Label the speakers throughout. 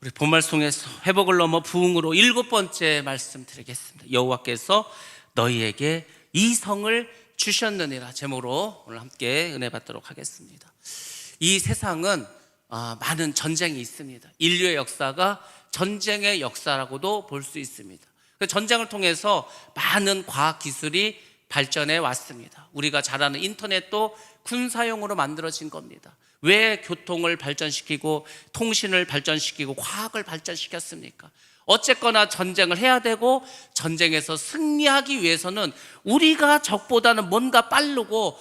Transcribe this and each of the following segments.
Speaker 1: 우리 본말씀에서 회복을 넘어 부흥으로 7번째 말씀 드리겠습니다. 여호와께서 너희에게 이 성을 주셨느니라 제목으로 오늘 함께 은혜 받도록 하겠습니다. 이 세상은 많은 전쟁이 있습니다. 인류의 역사가 전쟁의 역사라고도 볼 수 있습니다. 전쟁을 통해서 많은 과학기술이 발전해 왔습니다. 우리가 잘 아는 인터넷도 군사용으로 만들어진 겁니다. 왜 교통을 발전시키고 통신을 발전시키고 과학을 발전시켰습니까? 어쨌거나 전쟁을 해야 되고 전쟁에서 승리하기 위해서는 우리가 적보다는 뭔가 빠르고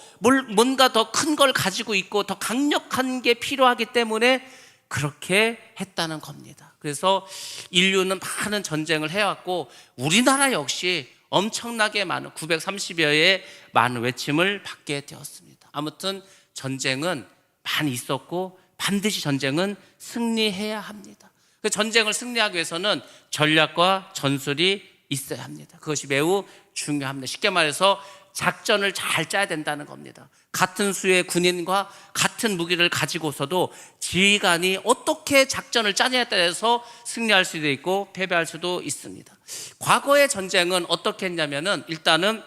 Speaker 1: 뭔가 더 큰 걸 가지고 있고 더 강력한 게 필요하기 때문에 그렇게 했다는 겁니다. 그래서 인류는 많은 전쟁을 해왔고 우리나라 역시 엄청나게 많은 930여의 많은 외침을 받게 되었습니다. 아무튼 전쟁은 많이 있었고 반드시 전쟁은 승리해야 합니다. 그 전쟁을 승리하기 위해서는 전략과 전술이 있어야 합니다. 그것이 매우 중요합니다. 쉽게 말해서 작전을 잘 짜야 된다는 겁니다. 같은 수의 군인과 같은 무기를 가지고서도 지휘관이 어떻게 작전을 짜냐에 따라서 승리할 수도 있고 패배할 수도 있습니다. 과거의 전쟁은 어떻게 했냐면은 일단은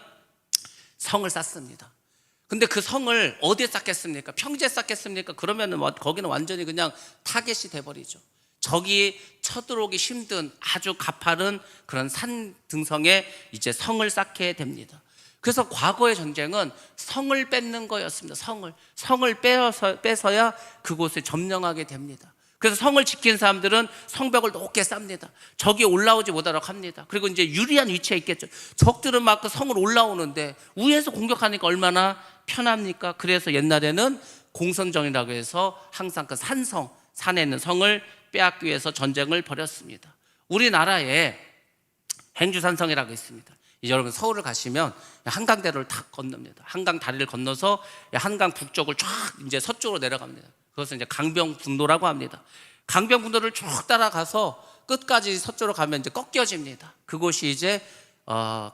Speaker 1: 성을 쌓습니다. 근데 그 성을 어디에 쌓겠습니까? 평지에 쌓겠습니까? 그러면은 거기는 완전히 그냥 타겟이 돼버리죠. 적이 쳐들어오기 힘든 아주 가파른 그런 산 등성에 이제 성을 쌓게 됩니다. 그래서 과거의 전쟁은 성을 뺏는 거였습니다. 성을 뺏어야 그곳에 점령하게 됩니다. 그래서 성을 지킨 사람들은 성벽을 높게 쌓습니다. 적이 올라오지 못하도록 합니다. 그리고 이제 유리한 위치에 있겠죠. 적들은 막 그 성을 올라오는데 위에서 공격하니까 얼마나 편합니까? 그래서 옛날에는 공성전이라고 해서 항상 그 산에 있는 성을 빼앗기 위해서 전쟁을 벌였습니다. 우리나라에 행주산성이라고 있습니다. 여러분 서울을 가시면 한강대로를 탁 건넙니다. 한강 다리를 건너서 한강 북쪽을 쫙 이제 서쪽으로 내려갑니다. 그것은 이제 강변북로라고 합니다. 강변북로를 쭉 따라가서 끝까지 서쪽으로 가면 이제 꺾여집니다. 그곳이 이제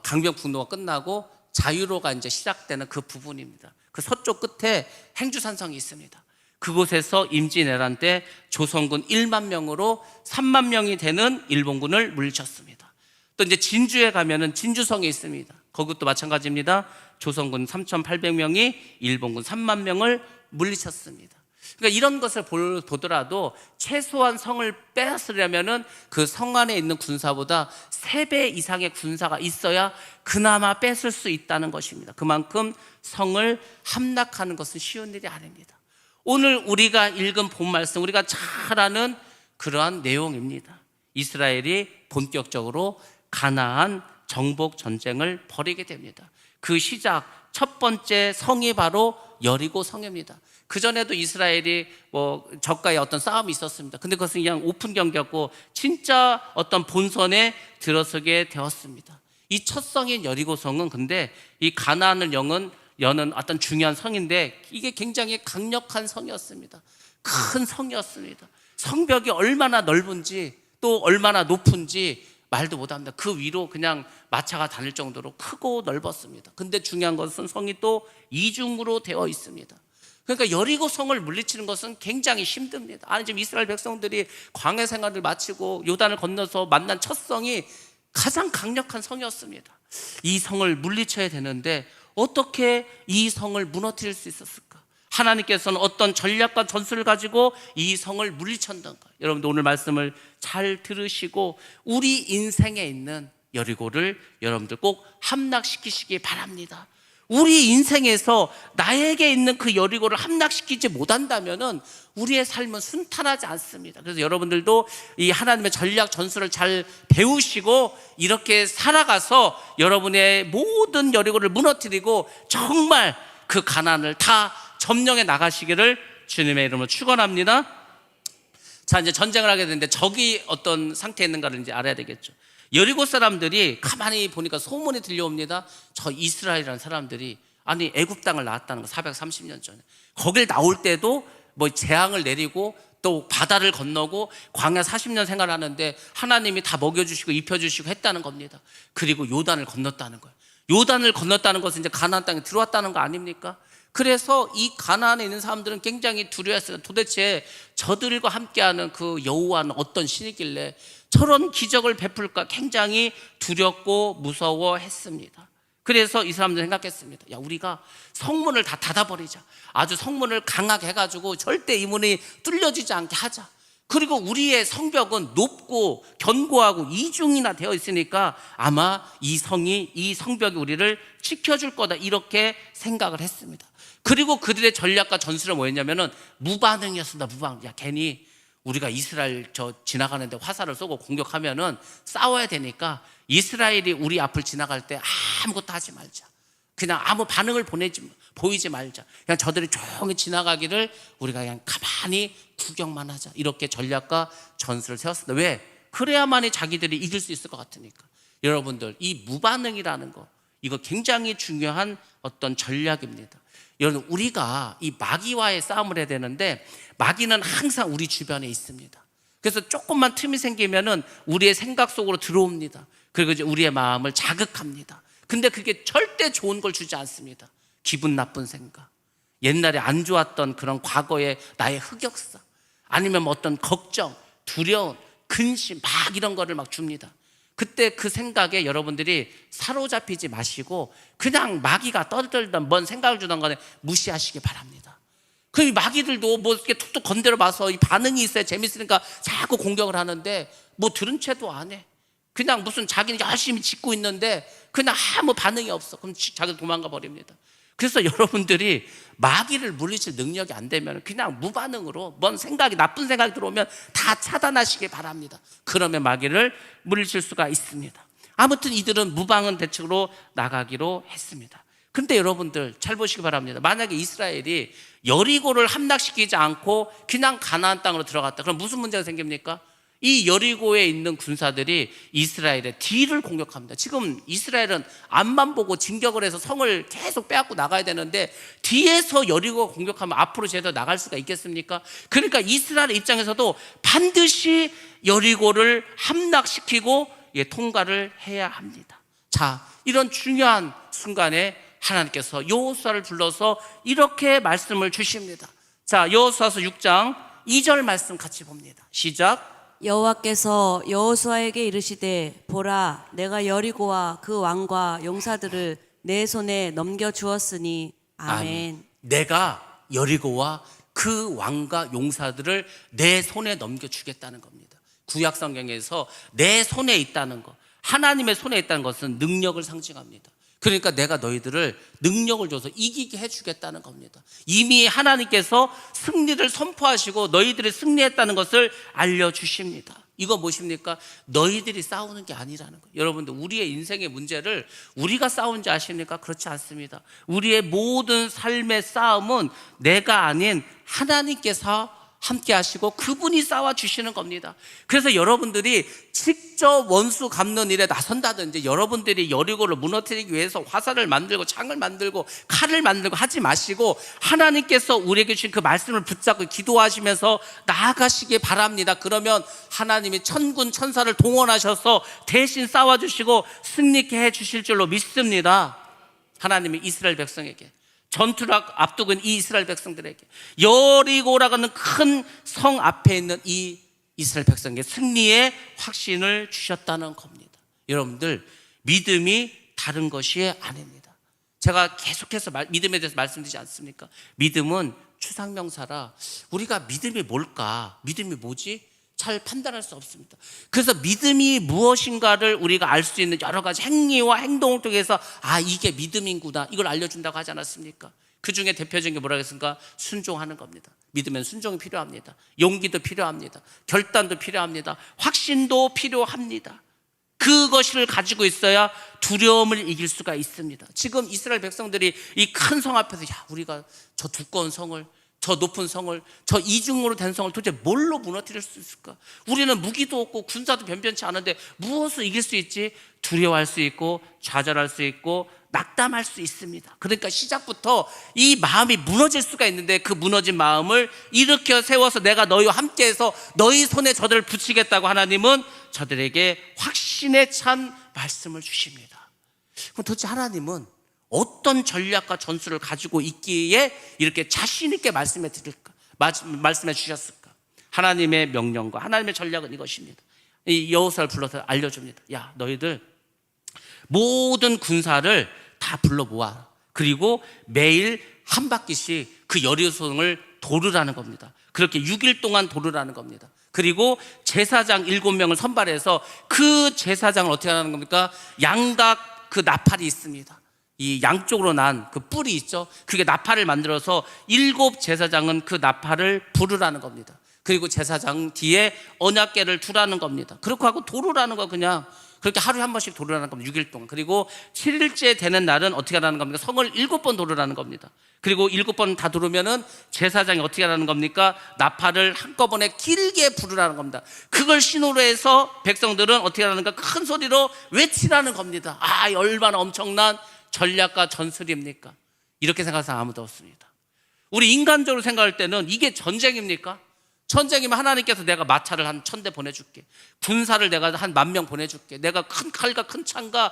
Speaker 1: 강변북로가 끝나고 자유로가 이제 시작되는 그 부분입니다. 그 서쪽 끝에 행주산성이 있습니다. 그곳에서 임진왜란 때 조선군 1만 명으로 3만 명이 되는 일본군을 물리쳤습니다. 또 이제 진주에 가면은 진주성이 있습니다. 그것도 마찬가지입니다. 조선군 3,800명이 일본군 3만 명을 물리쳤습니다. 그러니까 이런 것을 보더라도 최소한 성을 뺏으려면은 그 성 안에 있는 군사보다 3배 이상의 군사가 있어야 그나마 뺏을 수 있다는 것입니다. 그만큼 성을 함락하는 것은 쉬운 일이 아닙니다. 오늘 우리가 읽은 본 말씀, 우리가 잘 아는 그러한 내용입니다. 이스라엘이 본격적으로 가나안 정복 전쟁을 벌이게 됩니다. 그 시작 첫 번째 성이 바로 여리고 성입니다. 그전에도 이스라엘이 적과의 어떤 싸움이 있었습니다. 근데 그것은 그냥 오픈 경기였고 진짜 어떤 본선에 들어서게 되었습니다. 이 첫 성인 여리고성은 근데 이 가나안을 여는 어떤 중요한 성인데 이게 굉장히 강력한 성이었습니다. 큰 성이었습니다. 성벽이 얼마나 넓은지 또 얼마나 높은지 말도 못합니다. 그 위로 그냥 마차가 다닐 정도로 크고 넓었습니다. 근데 중요한 것은 성이 또 이중으로 되어 있습니다. 그러니까 여리고 성을 물리치는 것은 굉장히 힘듭니다. 지금 이스라엘 백성들이 광야 생활을 마치고 요단을 건너서 만난 첫 성이 가장 강력한 성이었습니다. 이 성을 물리쳐야 되는데 어떻게 이 성을 무너뜨릴 수 있었을까? 하나님께서는 어떤 전략과 전술을 가지고 이 성을 물리쳤던가? 여러분들 오늘 말씀을 잘 들으시고 우리 인생에 있는 여리고를 여러분들 꼭 함락시키시기 바랍니다. 우리 인생에서 나에게 있는 그 여리고를 함락시키지 못한다면은 우리의 삶은 순탄하지 않습니다. 그래서 여러분들도 이 하나님의 전략 전술을 잘 배우시고 이렇게 살아가서 여러분의 모든 여리고를 무너뜨리고 정말 그 가나안을 다 점령해 나가시기를 주님의 이름으로 축원합니다. 자, 이제 전쟁을 하게 되는데 적이 어떤 상태에 있는가를 이제 알아야 되겠죠. 여리고 사람들이 가만히 보니까 소문이 들려옵니다. 저 이스라엘이라는 사람들이 애굽 땅을 나왔다는 거 430년 전에. 거길 나올 때도 재앙을 내리고 또 바다를 건너고 광야 40년 생활하는데 하나님이 다 먹여주시고 입혀주시고 했다는 겁니다. 그리고 요단을 건넜다는 거예요. 요단을 건넜다는 것은 이제 가나안 땅에 들어왔다는 거 아닙니까? 그래서 이 가나안에 있는 사람들은 굉장히 두려워했어요. 도대체 저들과 함께하는 그 여호와는 어떤 신이길래 저런 기적을 베풀까 굉장히 두렵고 무서워했습니다. 그래서 이 사람들은 생각했습니다. 야, 우리가 성문을 다 닫아버리자. 아주 성문을 강하게 해가지고 절대 이 문이 뚫려지지 않게 하자. 그리고 우리의 성벽은 높고 견고하고 이중이나 되어 있으니까 아마 이 성벽이 우리를 지켜줄 거다, 이렇게 생각을 했습니다. 그리고 그들의 전략과 전술은 뭐였냐면은 무반응이었습니다. 무반응. 야, 괜히 우리가 이스라엘 지나가는데 화살을 쏘고 공격하면은 싸워야 되니까 이스라엘이 우리 앞을 지나갈 때 아무것도 하지 말자. 그냥 아무 반응을 보이지 말자. 그냥 저들이 조용히 지나가기를 우리가 그냥 가만히 구경만 하자. 이렇게 전략과 전술을 세웠습니다. 왜? 그래야만이 자기들이 이길 수 있을 것 같으니까. 여러분들, 이 무반응이라는 거, 이거 굉장히 중요한 어떤 전략입니다. 여러분, 우리가 이 마귀와의 싸움을 해야 되는데 마귀는 항상 우리 주변에 있습니다. 그래서 조금만 틈이 생기면은 우리의 생각 속으로 들어옵니다. 그리고 이제 우리의 마음을 자극합니다. 근데 그게 절대 좋은 걸 주지 않습니다. 기분 나쁜 생각, 옛날에 안 좋았던 그런 과거의 나의 흑역사, 아니면 뭐 어떤 걱정, 두려움, 근심 막 이런 거를 막 줍니다. 그때 그 생각에 여러분들이 사로잡히지 마시고 그냥 마귀가 떠들던 뭔 생각을 주던 간에 무시하시기 바랍니다. 그 마귀들도 뭐 이렇게 툭툭 건드려 봐서 이 반응이 있어야 재밌으니까 자꾸 공격을 하는데 뭐 들은 채도 안 해. 그냥 무슨 자기는 열심히 짓고 있는데 그냥 아무 반응이 없어. 그럼 자기 도망가 버립니다. 그래서 여러분들이 마귀를 물리칠 능력이 안 되면 그냥 무반응으로 뭔 생각이, 나쁜 생각이 들어오면 다 차단하시기 바랍니다. 그러면 마귀를 물리칠 수가 있습니다. 아무튼 이들은 무방은 대책으로 나가기로 했습니다. 근데 여러분들 잘 보시기 바랍니다. 만약에 이스라엘이 여리고를 함락시키지 않고 그냥 가나안 땅으로 들어갔다, 그럼 무슨 문제가 생깁니까? 이 여리고에 있는 군사들이 이스라엘의 뒤를 공격합니다. 지금 이스라엘은 앞만 보고 진격을 해서 성을 계속 빼앗고 나가야 되는데 뒤에서 여리고가 공격하면 앞으로 제대로 나갈 수가 있겠습니까? 그러니까 이스라엘 입장에서도 반드시 여리고를 함락시키고 통과를 해야 합니다. 자, 이런 중요한 순간에 하나님께서 여호수아를 불러서 이렇게 말씀을 주십니다. 자, 여호수아서 6장 2절 말씀 같이 봅니다. 시작.
Speaker 2: 여호와께서 여호수아에게 이르시되 보라, 내가 여리고와 그 왕과 용사들을 내 손에 넘겨 주었으니. 아멘.
Speaker 1: 내가 여리고와 그 왕과 용사들을 내 손에 넘겨 주겠다는 겁니다. 구약 성경에서 내 손에 있다는 것, 하나님의 손에 있다는 것은 능력을 상징합니다. 그러니까 내가 너희들을 능력을 줘서 이기게 해주겠다는 겁니다. 이미 하나님께서 승리를 선포하시고 너희들이 승리했다는 것을 알려주십니다. 이거 무엇입니까? 너희들이 싸우는 게 아니라는 거예요. 여러분들, 우리의 인생의 문제를 우리가 싸운지 아십니까? 그렇지 않습니다. 우리의 모든 삶의 싸움은 내가 아닌 하나님께서 함께 하시고 그분이 싸워주시는 겁니다. 그래서 여러분들이 직접 원수 갚는 일에 나선다든지, 여러분들이 여리고를 무너뜨리기 위해서 화살을 만들고 창을 만들고 칼을 만들고 하지 마시고 하나님께서 우리에게 주신 그 말씀을 붙잡고 기도하시면서 나아가시기 바랍니다. 그러면 하나님이 천군 천사를 동원하셔서 대신 싸워주시고 승리케 해주실 줄로 믿습니다. 하나님이 이스라엘 백성에게, 전투를 앞두고 있는 이 이스라엘 백성들에게, 여리고라고 하는 큰 성 앞에 있는 이 이스라엘 백성에게 승리의 확신을 주셨다는 겁니다. 여러분들, 믿음이 다른 것이 아닙니다. 제가 계속해서 믿음에 대해서 말씀드리지 않습니까? 믿음은 추상명사라 우리가 믿음이 뭘까, 믿음이 뭐지? 잘 판단할 수 없습니다. 그래서 믿음이 무엇인가를 우리가 알 수 있는 여러 가지 행위와 행동을 통해서 이게 믿음이구나, 이걸 알려준다고 하지 않았습니까? 그 중에 대표적인 게 뭐라고 했습니까? 순종하는 겁니다. 믿으면 순종이 필요합니다. 용기도 필요합니다. 결단도 필요합니다. 확신도 필요합니다. 그것을 가지고 있어야 두려움을 이길 수가 있습니다. 지금 이스라엘 백성들이 이 큰 성 앞에서 우리가 저 두꺼운 성을, 저 높은 성을, 저 이중으로 된 성을 도대체 뭘로 무너뜨릴 수 있을까? 우리는 무기도 없고 군사도 변변치 않은데 무엇을 이길 수 있지? 두려워할 수 있고 좌절할 수 있고 낙담할 수 있습니다. 그러니까 시작부터 이 마음이 무너질 수가 있는데 그 무너진 마음을 일으켜 세워서 내가 너희와 함께해서 너희 손에 저들을 붙이겠다고 하나님은 저들에게 확신에 찬 말씀을 주십니다. 그럼 도대체 하나님은 어떤 전략과 전술을 가지고 있기에 이렇게 자신 있게 말씀해 주셨을까? 하나님의 명령과 하나님의 전략은 이것입니다. 이 여호수아를 불러서 알려줍니다. 야, 너희들 모든 군사를 다 불러 모아. 그리고 매일 한 바퀴씩 그 여리고성을 도르라는 겁니다. 그렇게 6일 동안 도르라는 겁니다. 그리고 제사장 7명을 선발해서 그 제사장을 어떻게 하는 겁니까? 양각 그 나팔이 있습니다. 이 양쪽으로 난 그 뿔이 있죠. 그게 나팔을 만들어서 7 제사장은 그 나팔을 부르라는 겁니다. 그리고 제사장 뒤에 언약궤를 두라는 겁니다. 그렇게 하고 도르라는 거, 그냥 그렇게 하루에 한 번씩 도르라는 겁니다. 6일 동안. 그리고 7일째 되는 날은 어떻게 하라는 겁니까? 성을 7번 도르라는 겁니다. 그리고 7번 다 도르면은 제사장이 어떻게 하라는 겁니까? 나팔을 한꺼번에 길게 부르라는 겁니다. 그걸 신호로 해서 백성들은 어떻게 하라는가? 큰 소리로 외치라는 겁니다. 아, 얼마나 엄청난 전략과 전술입니까? 이렇게 생각하는 사람 아무도 없습니다. 우리 인간적으로 생각할 때는 이게 전쟁입니까? 전쟁이면 하나님께서 내가 마차를 한 1000대 보내줄게, 군사를 내가 한 10,000명 보내줄게, 내가 큰 칼과 큰 창과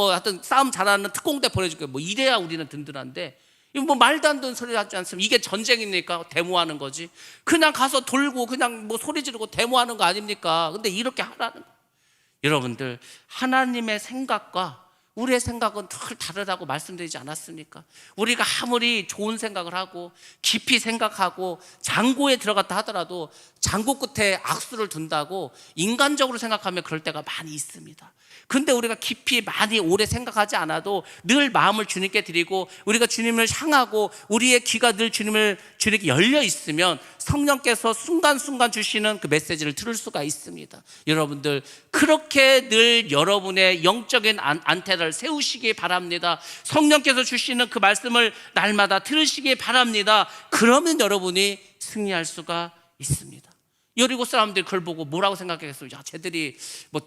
Speaker 1: 하여튼 싸움 잘하는 특공대 보내줄게, 이래야 우리는 든든한데, 이거 말도 안 되는 소리 하지 않습니까? 이게 전쟁입니까? 데모하는 거지. 그냥 가서 돌고 그냥 소리 지르고 데모하는 거 아닙니까? 근데 이렇게 하라는 거예요. 여러분들, 하나님의 생각과 우리의 생각은 늘 다르다고 말씀드리지 않았습니까? 우리가 아무리 좋은 생각을 하고 깊이 생각하고 장고에 들어갔다 하더라도 장고 끝에 악수를 둔다고 인간적으로 생각하면 그럴 때가 많이 있습니다. 근데 우리가 깊이 많이 오래 생각하지 않아도 늘 마음을 주님께 드리고 우리가 주님을 향하고 우리의 귀가 늘 주님께 열려 있으면 성령께서 순간순간 주시는 그 메시지를 들을 수가 있습니다. 여러분들, 그렇게 늘 여러분의 영적인 안테나를 세우시기 바랍니다. 성령께서 주시는 그 말씀을 날마다 들으시기 바랍니다. 그러면 여러분이 승리할 수가 있습니다. 여리고 사람들이 그걸 보고 뭐라고 생각했어요? 야, 쟤들이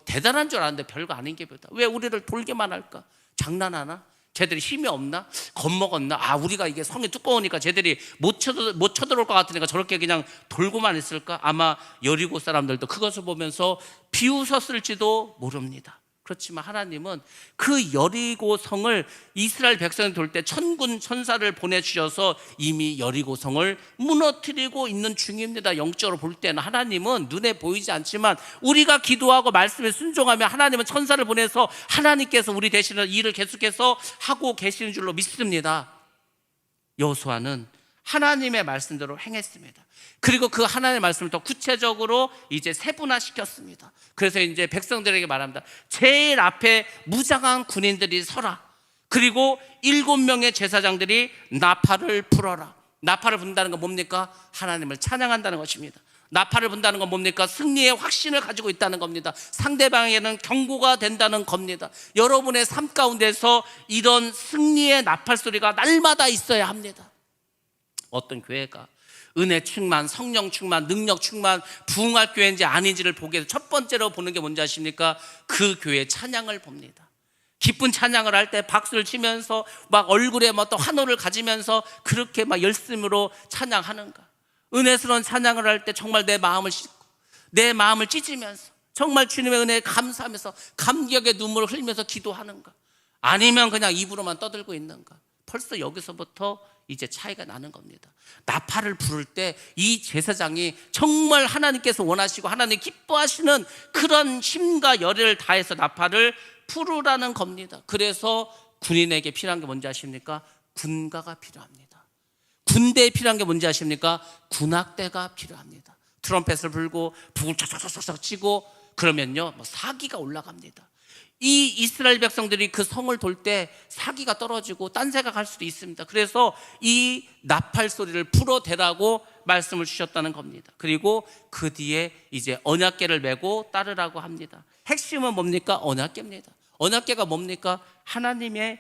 Speaker 1: 대단한 줄 알았는데 별거 아닌 게 별다. 왜 우리를 돌게만 할까? 장난하나? 쟤들이 힘이 없나? 겁먹었나? 아, 우리가 이게 성이 두꺼우니까 쟤들이 못 쳐들어올 것 같으니까 저렇게 그냥 돌고만 있을까? 아마 여리고 사람들도 그것을 보면서 비웃었을지도 모릅니다. 그렇지만 하나님은 그 여리고 성을 이스라엘 백성이 돌 때 천군 천사를 보내주셔서 이미 여리고 성을 무너뜨리고 있는 중입니다. 영적으로 볼 때는 하나님은 눈에 보이지 않지만 우리가 기도하고 말씀에 순종하면 하나님은 천사를 보내서 하나님께서 우리 대신에 일을 계속해서 하고 계시는 줄로 믿습니다. 여호수아는 하나님의 말씀대로 행했습니다. 그리고 그 하나님의 말씀을 더 구체적으로 이제 세분화시켰습니다. 그래서 이제 백성들에게 말합니다. 제일 앞에 무장한 군인들이 서라. 그리고 7명의 제사장들이 나팔을 불어라. 나팔을 분다는 건 뭡니까? 하나님을 찬양한다는 것입니다. 나팔을 분다는 건 뭡니까? 승리의 확신을 가지고 있다는 겁니다. 상대방에게는 경고가 된다는 겁니다. 여러분의 삶 가운데서 이런 승리의 나팔 소리가 날마다 있어야 합니다. 어떤 교회가 은혜 충만, 성령 충만, 능력 충만, 부흥할 교회인지 아닌지를 보기 위해서 첫 번째로 보는 게 뭔지 아십니까? 그 교회의 찬양을 봅니다. 기쁜 찬양을 할 때 박수를 치면서 막 얼굴에 또 환호를 가지면서 그렇게 막 열심으로 찬양하는가? 은혜스러운 찬양을 할 때 정말 내 마음을 씻고 내 마음을 찢으면서 정말 주님의 은혜에 감사하면서 감격의 눈물을 흘리면서 기도하는가? 아니면 그냥 입으로만 떠들고 있는가? 벌써 여기서부터 이제 차이가 나는 겁니다. 나팔을 부를 때 이 제사장이 정말 하나님께서 원하시고 하나님 기뻐하시는 그런 힘과 열의를 다해서 나팔을 부르라는 겁니다. 그래서 군인에게 필요한 게 뭔지 아십니까? 군가가 필요합니다. 군대에 필요한 게 뭔지 아십니까? 군악대가 필요합니다. 트럼펫을 불고 북을 촥촥촥촥 치고 그러면요, 사기가 올라갑니다. 이 이스라엘 백성들이 그 성을 돌 때 사기가 떨어지고 딴 새가 갈 수도 있습니다. 그래서 이 나팔 소리를 불어대라고 말씀을 주셨다는 겁니다. 그리고 그 뒤에 이제 언약궤를 메고 따르라고 합니다. 핵심은 뭡니까? 언약궤입니다. 언약궤가 뭡니까? 하나님의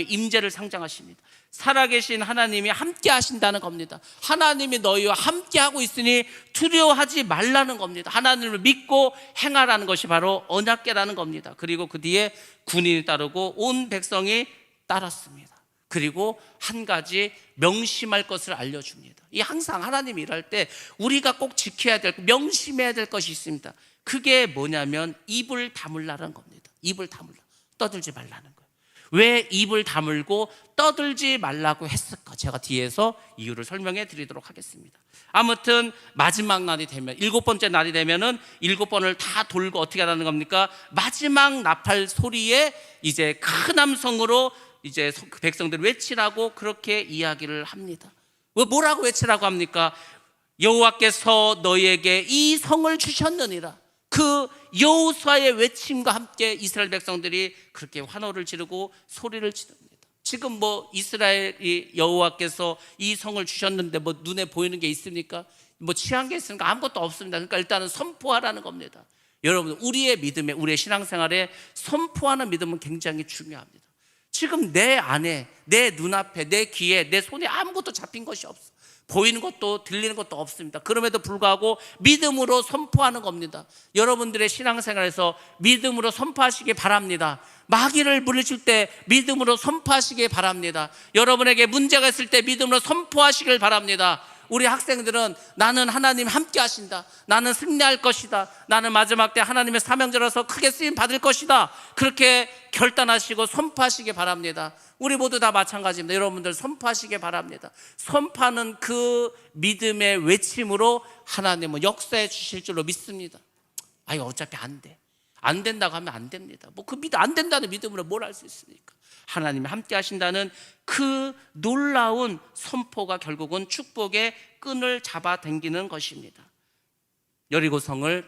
Speaker 1: 임재를 상징하십니다. 살아계신 하나님이 함께 하신다는 겁니다. 하나님이 너희와 함께 하고 있으니 두려워하지 말라는 겁니다. 하나님을 믿고 행하라는 것이 바로 언약궤라는 겁니다. 그리고 그 뒤에 군인이 따르고 온 백성이 따랐습니다. 그리고 한 가지 명심할 것을 알려줍니다. 이 항상 하나님이 일할 때 우리가 꼭 지켜야 될, 명심해야 될 것이 있습니다. 그게 뭐냐면 입을 다물라는 겁니다. 입을 다물라. 떠들지 말라는 거예요. 왜 입을 다물고 떠들지 말라고 했을까? 제가 뒤에서 이유를 설명해 드리도록 하겠습니다. 아무튼 마지막 날이 되면, 7번째 날이 되면은 7번을 다 돌고 어떻게 하라는 겁니까? 마지막 나팔 소리에 이제 큰 함성으로 이제 백성들 외치라고 그렇게 이야기를 합니다. 뭐라고 외치라고 합니까? 여호와께서 너희에게 이 성을 주셨느니라. 그 여호수아의 외침과 함께 이스라엘 백성들이 그렇게 환호를 지르고 소리를 지릅니다. 지금 뭐 이스라엘이 여호와께서 이 성을 주셨는데 뭐 눈에 보이는 게 있습니까? 뭐 취한 게 있습니까? 아무것도 없습니다. 그러니까 일단은 선포하라는 겁니다. 여러분, 우리의 믿음에, 우리의 신앙생활에 선포하는 믿음은 굉장히 중요합니다. 지금 내 안에, 내 눈앞에, 내 귀에, 내 손에 아무것도 잡힌 것이 없어. 보이는 것도 들리는 것도 없습니다. 그럼에도 불구하고 믿음으로 선포하는 겁니다. 여러분들의 신앙생활에서 믿음으로 선포하시기 바랍니다. 마귀를 물리칠 때 믿음으로 선포하시기 바랍니다. 여러분에게 문제가 있을 때 믿음으로 선포하시길 바랍니다. 우리 학생들은 나는 하나님 함께 하신다, 나는 승리할 것이다, 나는 마지막 때 하나님의 사명자로서 크게 쓰임 받을 것이다, 그렇게 결단하시고 선포하시기 바랍니다. 우리 모두 다 마찬가지입니다. 여러분들 선포하시기 바랍니다. 선포하는 그 믿음의 외침으로 하나님은 역사해 주실 줄로 믿습니다. 아니 어차피 안 된다고 하면 안 됩니다. 뭐 그 믿음 안 된다는 믿음으로 뭘 할 수 있습니까? 하나님이 함께 하신다는 그 놀라운 선포가 결국은 축복의 끈을 잡아당기는 것입니다. 여리고성을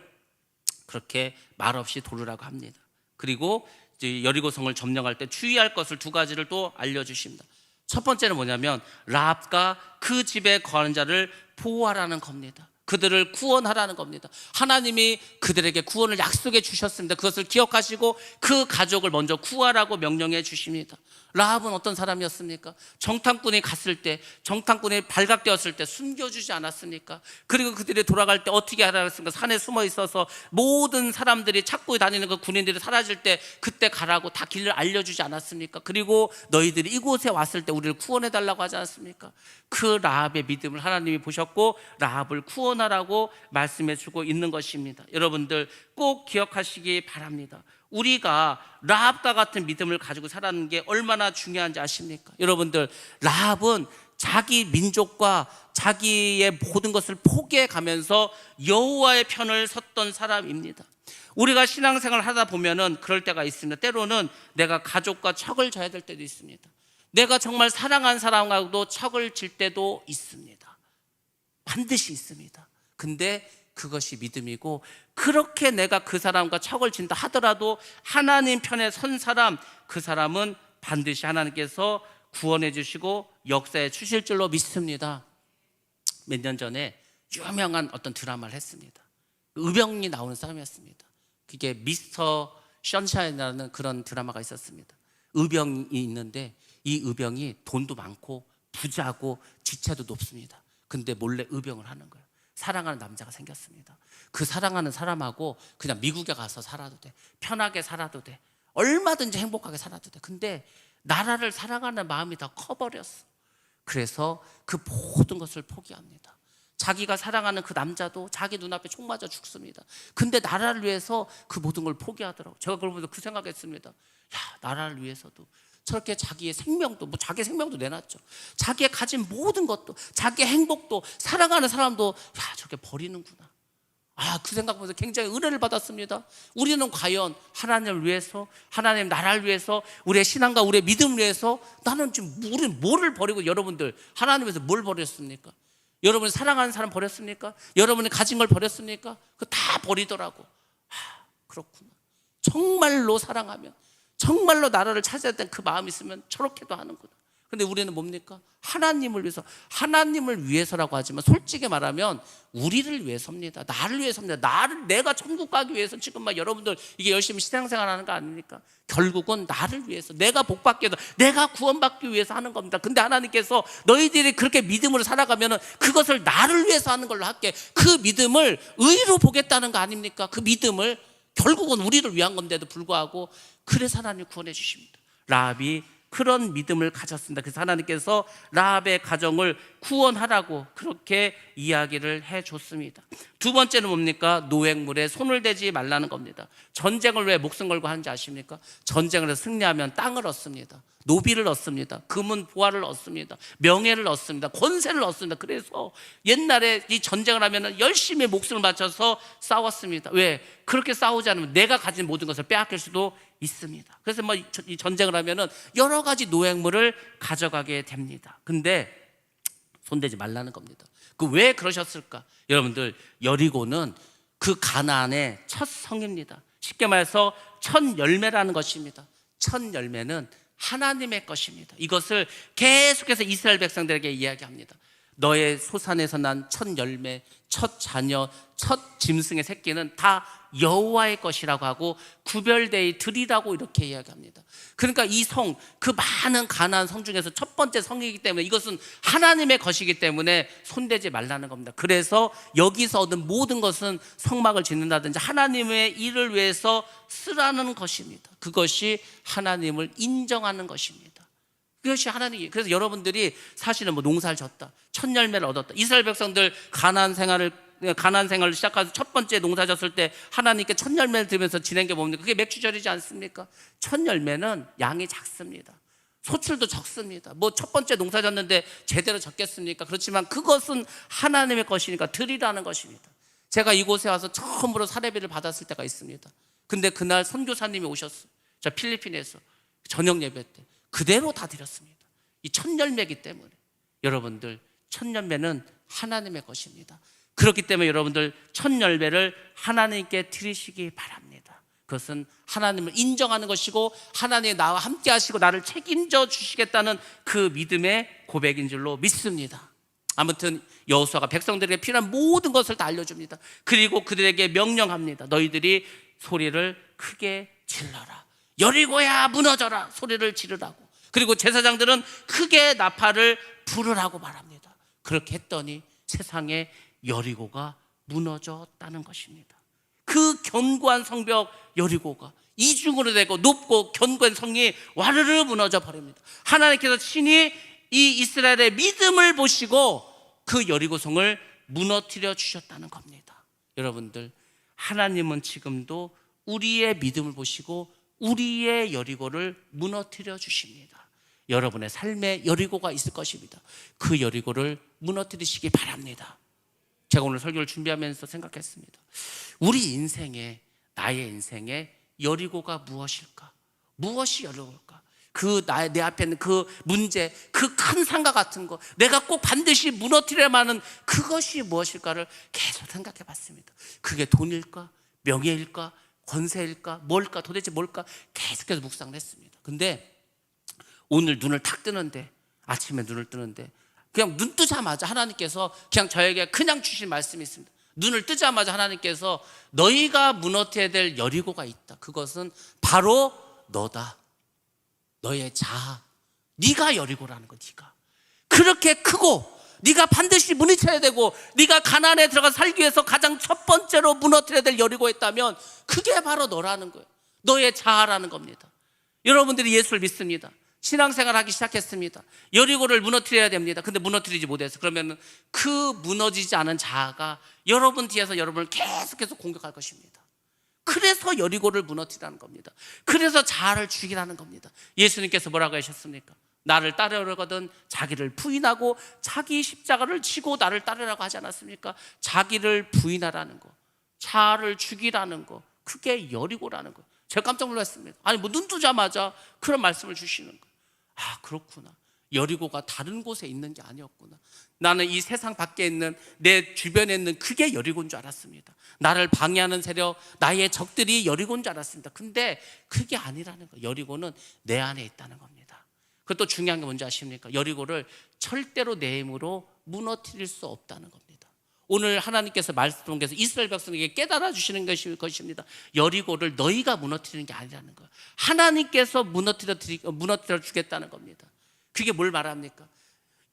Speaker 1: 그렇게 말없이 돌으라고 합니다. 그리고 이제 여리고성을 점령할 때 주의할 것을 2가지를 또 알려주십니다. 첫 번째는 뭐냐면 라합과 그 집에 거하는 자를 보호하라는 겁니다. 그들을 구원하라는 겁니다. 하나님이 그들에게 구원을 약속해 주셨습니다. 그것을 기억하시고 그 가족을 먼저 구하라고 명령해 주십니다. 라합은 어떤 사람이었습니까? 정탐꾼이 갔을 때, 정탐꾼이 발각되었을 때 숨겨주지 않았습니까? 그리고 그들이 돌아갈 때 어떻게 하라 했습니까? 산에 숨어 있어서 모든 사람들이 찾고 다니는 그 군인들이 사라질 때 그때 가라고 다 길을 알려주지 않았습니까? 그리고 너희들이 이곳에 왔을 때 우리를 구원해 달라고 하지 않았습니까? 그 라합의 믿음을 하나님이 보셨고 라합을 구원하라고 말씀해 주고 있는 것입니다. 여러분들 꼭 기억하시기 바랍니다. 우리가 라합과 같은 믿음을 가지고 살아가는 게 얼마나 중요한지 아십니까? 여러분들, 라합은 자기 민족과 자기의 모든 것을 포기해 가면서 여호와의 편을 섰던 사람입니다. 우리가 신앙생활을 하다 보면은 그럴 때가 있습니다. 때로는 내가 가족과 척을 져야 될 때도 있습니다. 내가 정말 사랑하는 사람하고도 척을 질 때도 있습니다. 반드시 있습니다. 근데 그것이 믿음이고, 그렇게 내가 그 사람과 척을 진다 하더라도 하나님 편에 선 사람, 그 사람은 반드시 하나님께서 구원해 주시고 역사해 주실 줄로 믿습니다. 몇 년 전에 유명한 어떤 드라마를 했습니다. 의병이 나오는 사람이었습니다. 그게 미스터 션샤인이라는 그런 드라마가 있었습니다. 의병이 있는데 이 의병이 돈도 많고 부자고 지체도 높습니다. 근데 몰래 의병을 하는 거예요. 사랑하는 남자가 생겼습니다. 그 사랑하는 사람하고 그냥 미국에 가서 살아도 돼, 편하게 살아도 돼, 얼마든지 행복하게 살아도 돼. 근데 나라를 사랑하는 마음이 다 커버렸어. 그래서 그 모든 것을 포기합니다. 자기가 사랑하는 그 남자도 자기 눈앞에 총 맞아 죽습니다. 근데 나라를 위해서 그 모든 걸 포기하더라고요. 제가 그러면서 그 생각했습니다. 야, 나라를 위해서도 저렇게 자기의 생명도, 뭐 자기 생명도 내놨죠. 자기의 가진 모든 것도, 자기의 행복도, 사랑하는 사람도 야, 저렇게 버리는구나. 그 생각 보면서 굉장히 은혜를 받았습니다. 우리는 과연 하나님을 위해서, 하나님 나라를 위해서, 우리의 신앙과 우리의 믿음을 위해서 나는 지금 우리는 뭐를 버리고, 여러분들 하나님에서 뭘 버렸습니까? 여러분이 사랑하는 사람 버렸습니까? 여러분이 가진 걸 버렸습니까? 그거 다 버리더라고. 그렇구나. 정말로 사랑하면, 정말로 나라를 찾아야 될 그 마음이 있으면 저렇게도 하는구나. 근데 우리는 뭡니까? 하나님을 위해서, 하나님을 위해서라고 하지만 솔직히 말하면 우리를 위해서입니다. 나를 위해서입니다. 내가 천국 가기 위해서 지금 막 여러분들 이게 열심히 신앙생활 하는 거 아닙니까? 결국은 나를 위해서, 내가 복받기 위해서, 내가 구원받기 위해서 하는 겁니다. 근데 하나님께서 너희들이 그렇게 믿음으로 살아가면은 그것을 나를 위해서 하는 걸로 할게, 그 믿음을 의로 보겠다는 거 아닙니까? 그 믿음을 결국은 우리를 위한 건데도 불구하고 그래서 하나님이 구원해 주십니다. 라합이 그런 믿음을 가졌습니다. 그래서 하나님께서 라합의 가정을 후원하라고 그렇게 이야기를 해줬습니다. 두 번째는 뭡니까? 노획물에 손을 대지 말라는 겁니다. 전쟁을 왜 목숨 걸고 하는지 아십니까? 전쟁을 해서 승리하면 땅을 얻습니다. 노비를 얻습니다. 금은 보화를 얻습니다. 명예를 얻습니다. 권세를 얻습니다. 그래서 옛날에 이 전쟁을 하면 열심히 목숨을 바쳐서 싸웠습니다. 왜? 그렇게 싸우지 않으면 내가 가진 모든 것을 빼앗길 수도 있습니다. 그래서 이 전쟁을 하면 여러 가지 노획물을 가져가게 됩니다. 근데 손대지 말라는 겁니다. 그 왜 그러셨을까? 여러분들, 여리고는 그 가나안의 첫 성입니다. 쉽게 말해서 첫 열매라는 것입니다. 첫 열매는 하나님의 것입니다. 이것을 계속해서 이스라엘 백성들에게 이야기합니다. 너의 소산에서 난 첫 열매, 첫 자녀, 첫 짐승의 새끼는 다 여호와의 것이라고 하고 구별되이 드리라고 이렇게 이야기합니다. 그러니까 이 성, 그 많은 가나안 성 중에서 첫 번째 성이기 때문에 이것은 하나님의 것이기 때문에 손대지 말라는 겁니다. 그래서 여기서 얻은 모든 것은 성막을 짓는다든지 하나님의 일을 위해서 쓰라는 것입니다. 그것이 하나님을 인정하는 것입니다. 그것이 하나님. 그래서 여러분들이 사실은 농사를 졌다, 첫 열매를 얻었다. 이스라엘 백성들 가나안 생활을 시작해서 첫 번째 농사 졌을 때 하나님께 첫 열매를 드리면서 지낸 게 뭡니까? 그게 맥주절이지 않습니까? 첫 열매는 양이 작습니다. 소출도 적습니다. 첫 번째 농사 졌는데 제대로 졌겠습니까? 그렇지만 그것은 하나님의 것이니까 드리라는 것입니다. 제가 이곳에 와서 처음으로 사례비를 받았을 때가 있습니다. 근데 그날 선교사님이 오셨어요. 저 필리핀에서 저녁 예배 때 그대로 다 드렸습니다. 이 첫 열매이기 때문에. 여러분들, 첫 열매는 하나님의 것입니다. 그렇기 때문에 여러분들 첫 열매를 하나님께 드리시기 바랍니다. 그것은 하나님을 인정하는 것이고 하나님이 나와 함께 하시고 나를 책임져 주시겠다는 그 믿음의 고백인 줄로 믿습니다. 아무튼 여호수아가 백성들에게 필요한 모든 것을 다 알려줍니다. 그리고 그들에게 명령합니다. 너희들이 소리를 크게 질러라. 여리고야 무너져라 소리를 지르라고. 그리고 제사장들은 크게 나팔을 부르라고 말합니다. 그렇게 했더니 세상에 여리고가 무너졌다는 것입니다. 그 견고한 성벽 여리고가 이중으로 되고 높고 견고한 성이 와르르 무너져 버립니다. 하나님께서 친히 이 이스라엘의 믿음을 보시고 그 여리고성을 무너뜨려 주셨다는 겁니다. 여러분들, 하나님은 지금도 우리의 믿음을 보시고 우리의 여리고를 무너뜨려 주십니다. 여러분의 삶에 여리고가 있을 것입니다. 그 여리고를 무너뜨리시기 바랍니다. 제가 오늘 설교를 준비하면서 생각했습니다. 우리 인생에, 나의 인생에 여리고가 무엇일까? 무엇이 여리고일까? 내 앞에 있는 그 문제, 그 큰 산과 같은 거, 내가 꼭 반드시 무너뜨려야만 하는 그것이 무엇일까를 계속 생각해 봤습니다. 그게 돈일까? 명예일까? 권세일까? 뭘까? 도대체 뭘까? 계속해서 묵상을 했습니다. 근데 오늘 눈을 탁 뜨는데, 아침에 눈을 뜨는데 그냥 눈 뜨자마자 하나님께서 그냥 저에게 그냥 주신 말씀이 있습니다. 눈을 뜨자마자 하나님께서 너희가 무너뜨려야 될 여리고가 있다. 그것은 바로 너다. 너의 자아. 네가 여리고라는 거. 네가 그렇게 크고 네가 반드시 무너뜨려야 되고 네가 가나안에 들어가 살기 위해서 가장 첫 번째로 무너뜨려야 될 여리고였다면 그게 바로 너라는 거예요. 너의 자아라는 겁니다. 여러분들이 예수를 믿습니다. 신앙생활하기 시작했습니다. 여리고를 무너뜨려야 됩니다. 근데 무너뜨리지 못해서 그러면 그 무너지지 않은 자아가 여러분 뒤에서 여러분을 계속해서 공격할 것입니다. 그래서 여리고를 무너뜨리라는 겁니다. 그래서 자아를 죽이라는 겁니다. 예수님께서 뭐라고 하셨습니까? 나를 따르려거든 자기를 부인하고 자기 십자가를 지고 나를 따르라고 하지 않았습니까? 자기를 부인하라는 거, 자아를 죽이라는 거, 그게 여리고라는 거. 제가 깜짝 놀랐습니다. 아니 눈 뜨자마자 그런 말씀을 주시는 거. 아, 그렇구나. 여리고가 다른 곳에 있는 게 아니었구나. 나는 이 세상 밖에 있는 내 주변에 있는 그게 여리고인 줄 알았습니다. 나를 방해하는 세력, 나의 적들이 여리고인 줄 알았습니다. 근데 그게 아니라는 거예요. 여리고는 내 안에 있다는 겁니다. 그것도 중요한 게 뭔지 아십니까? 여리고를 절대로 내 힘으로 무너뜨릴 수 없다는 겁니다. 오늘 하나님께서 말씀께서 이스라엘 백성에게 깨달아 주시는 것입니다. 여리고를 너희가 무너뜨리는 게 아니라는 거예요. 하나님께서 무너뜨려 주겠다는 겁니다. 그게 뭘 말합니까?